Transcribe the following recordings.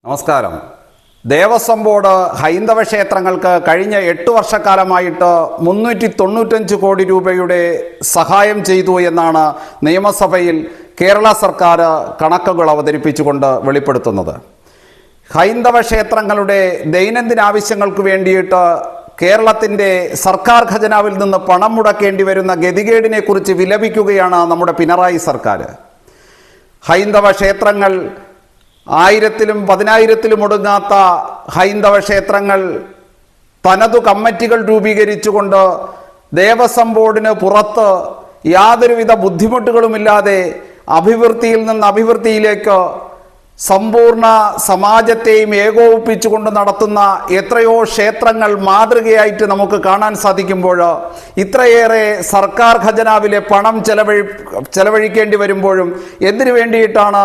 നമസ്കാരം. ദേവസ്വം ബോർഡ് ഹൈന്ദവ ക്ഷേത്രങ്ങൾക്ക് കഴിഞ്ഞ 8 വർഷക്കാലമായിട്ട് 395 കോടി രൂപയുടെ സഹായം ചെയ്തു എന്നാണ് നിയമസഭയിൽ കേരള സർക്കാർ കണക്കുകൾ അവതരിപ്പിച്ചുകൊണ്ട് വെളിപ്പെടുത്തുന്നത്. ഹൈന്ദവ ക്ഷേത്രങ്ങളുടെ ദൈനംദിന ആവശ്യങ്ങൾക്ക് വേണ്ടിയിട്ട് കേരളത്തിൻ്റെ സർക്കാർ ഖജനാവിൽ നിന്ന് പണം മുടക്കേണ്ടി വരുന്ന ഗതികേടിനെ കുറിച്ച് വിലപിക്കുകയാണ് നമ്മുടെ പിണറായി സർക്കാർ. ഹൈന്ദവ ക്ഷേത്രങ്ങൾ 1000-ലും 10,000-ലും ഒടുങ്ങാത്ത ഹൈന്ദവ ക്ഷേത്രങ്ങൾ തനതു കമ്മിറ്റികൾ രൂപീകരിച്ചുകൊണ്ട് ദേവസ്വം ബോർഡിന് പുറത്ത് യാതൊരുവിധ ബുദ്ധിമുട്ടുകളുമില്ലാതെ അഭിവൃദ്ധിയിൽ നിന്ന് അഭിവൃദ്ധിയിലേക്ക് സമ്പൂർണ്ണ സമാജത്തെയും ഏകോപിപ്പിച്ചുകൊണ്ട് നടത്തുന്ന എത്രയോ ക്ഷേത്രങ്ങൾ മാതൃകയായിട്ട് നമുക്ക് കാണാൻ സാധിക്കുമ്പോൾ ഇത്രയേറെ സർക്കാർ ഖജനാവിലെ പണം ചെലവഴിക്കേണ്ടി വരുമ്പോഴും എന്തിനു വേണ്ടിയിട്ടാണ്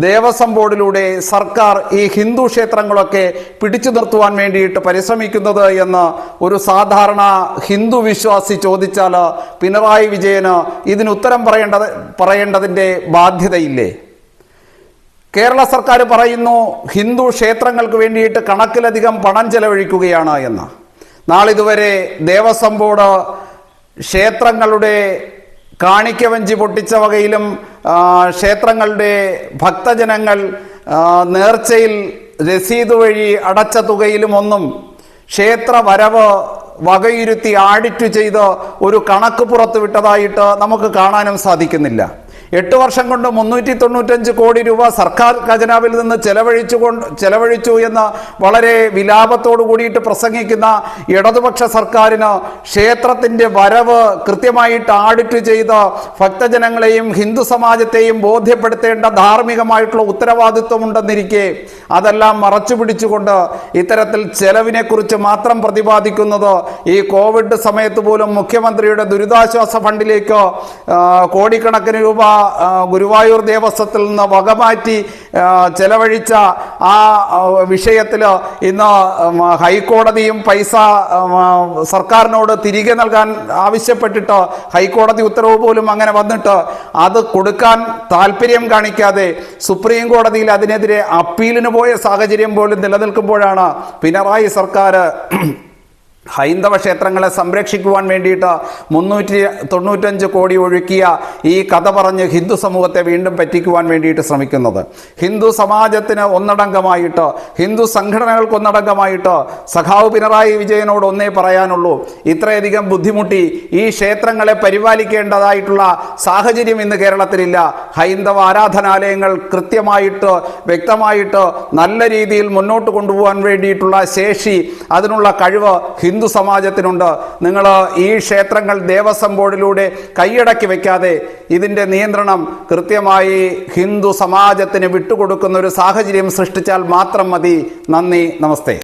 ദേവസ്വം ബോർഡിലൂടെ സർക്കാർ ഈ ഹിന്ദു ക്ഷേത്രങ്ങളൊക്കെ പിടിച്ചു നിർത്തുവാൻ വേണ്ടിയിട്ട് പരിശ്രമിക്കുന്നത് എന്ന് ഒരു സാധാരണ ഹിന്ദു വിശ്വാസി ചോദിച്ചാൽ പിണറായി വിജയന് ഇതിനുത്തരം പറയേണ്ടതിൻ്റെ ബാധ്യതയില്ലേ? കേരള സർക്കാർ പറയുന്നു ഹിന്ദു ക്ഷേത്രങ്ങൾക്ക് വേണ്ടിയിട്ട് കണക്കിലധികം പണം ചെലവഴിക്കുകയാണ് എന്ന്. നാളിതുവരെ ദേവസ്വം ബോർഡ് ക്ഷേത്രങ്ങളുടെ കാണിക്കവഞ്ചി പൊട്ടിച്ച വകയിലും ക്ഷേത്രങ്ങളുടെ ഭക്തജനങ്ങൾ നേർച്ചയിൽ രസീത് വഴി അടച്ച തുകയിലും ഒന്നും ക്ഷേത്ര വരവ് വകയിരുത്തി ആഡിറ്റ് ചെയ്ത് ഒരു കണക്ക് പുറത്തുവിട്ടതായിട്ട് നമുക്ക് കാണാനും സാധിക്കുന്നില്ല. 8 വർഷം കൊണ്ട് 395 കോടി രൂപ സർക്കാർ ഖജനാവിൽ നിന്ന് ചെലവഴിച്ചു എന്ന് വളരെ വിലാപത്തോടു കൂടിയിട്ട് പ്രസംഗിക്കുന്ന ഇടതുപക്ഷ സർക്കാരിന് ക്ഷേത്രത്തിൻ്റെ വരവ് കൃത്യമായിട്ട് ആഡിറ്റ് ചെയ്ത് ഭക്തജനങ്ങളെയും ഹിന്ദു സമാജത്തെയും ബോധ്യപ്പെടുത്തേണ്ട ധാർമ്മികമായിട്ടുള്ള ഉത്തരവാദിത്വമുണ്ടെന്നിരിക്കെ അതെല്ലാം മറച്ചു പിടിച്ചുകൊണ്ട് ഇത്തരത്തിൽ ചെലവിനെക്കുറിച്ച് മാത്രം പ്രതിപാദിക്കുന്നത് ഈ കോവിഡ് സമയത്ത് പോലും മുഖ്യമന്ത്രിയുടെ ദുരിതാശ്വാസ ഫണ്ടിലേക്ക് കോടിക്കണക്കിന് രൂപ ഗുരുവായൂർ ദേവസ്വത്തിൽ നിന്ന് വകമാറ്റി ചെലവഴിച്ച ആ വിഷയത്തിൽ ഇന്ന് ഹൈക്കോടതിയും പൈസ സർക്കാരിനോട് തിരികെ നൽകാൻ ആവശ്യപ്പെട്ടിട്ട് ഹൈക്കോടതി ഉത്തരവ് പോലും അങ്ങനെ വന്നിട്ട് അത് കൊടുക്കാൻ താല്പര്യം കാണിക്കാതെ സുപ്രീം കോടതിയിൽ അതിനെതിരെ അപ്പീലിന് പോയ സാഹചര്യം പോലും നിലനിൽക്കുമ്പോഴാണ് പിണറായി സർക്കാർ ഹൈന്ദവ ക്ഷേത്രങ്ങളെ സംരക്ഷിക്കുവാൻ വേണ്ടിയിട്ട് 395 കോടി ഒഴുക്കിയ ഈ കഥ പറഞ്ഞ് ഹിന്ദു സമൂഹത്തെ വീണ്ടും പറ്റിക്കുവാൻ വേണ്ടിയിട്ട് ശ്രമിക്കുന്നത്. ഹിന്ദു സമാജത്തിന് ഒന്നടങ്കമായിട്ട്, ഹിന്ദു സംഘടനകൾക്ക് ഒന്നടങ്കമായിട്ട് സഖാവ് പിണറായി വിജയനോട് ഒന്നേ പറയാനുള്ളൂ. ഇത്രയധികം ബുദ്ധിമുട്ടി ഈ ക്ഷേത്രങ്ങളെ പരിപാലിക്കേണ്ടതായിട്ടുള്ള സാഹചര്യം ഇന്ന് കേരളത്തിലില്ല. ഹൈന്ദവ ആരാധനാലയങ്ങൾ കൃത്യമായിട്ട് വ്യക്തമായിട്ട് നല്ല രീതിയിൽ മുന്നോട്ട് കൊണ്ടുപോകാൻ വേണ്ടിയിട്ടുള്ള ശേഷി, അതിനുള്ള കഴിവ് ഹിന്ദു സമാജത്തിനുണ്ട്. നിങ്ങൾ ഈ ക്ഷേത്രങ്ങൾ ദേവസ്വം ബോർഡിലൂടെ കൈയടക്കി വെക്കാതെ ഇതിൻ്റെ നിയന്ത്രണം കൃത്യമായി ഹിന്ദു സമാജത്തിന് വിട്ടുകൊടുക്കുന്ന ഒരു സാഹചര്യം സൃഷ്ടിച്ചാൽ മാത്രം മതി. നന്ദി, നമസ്തേ.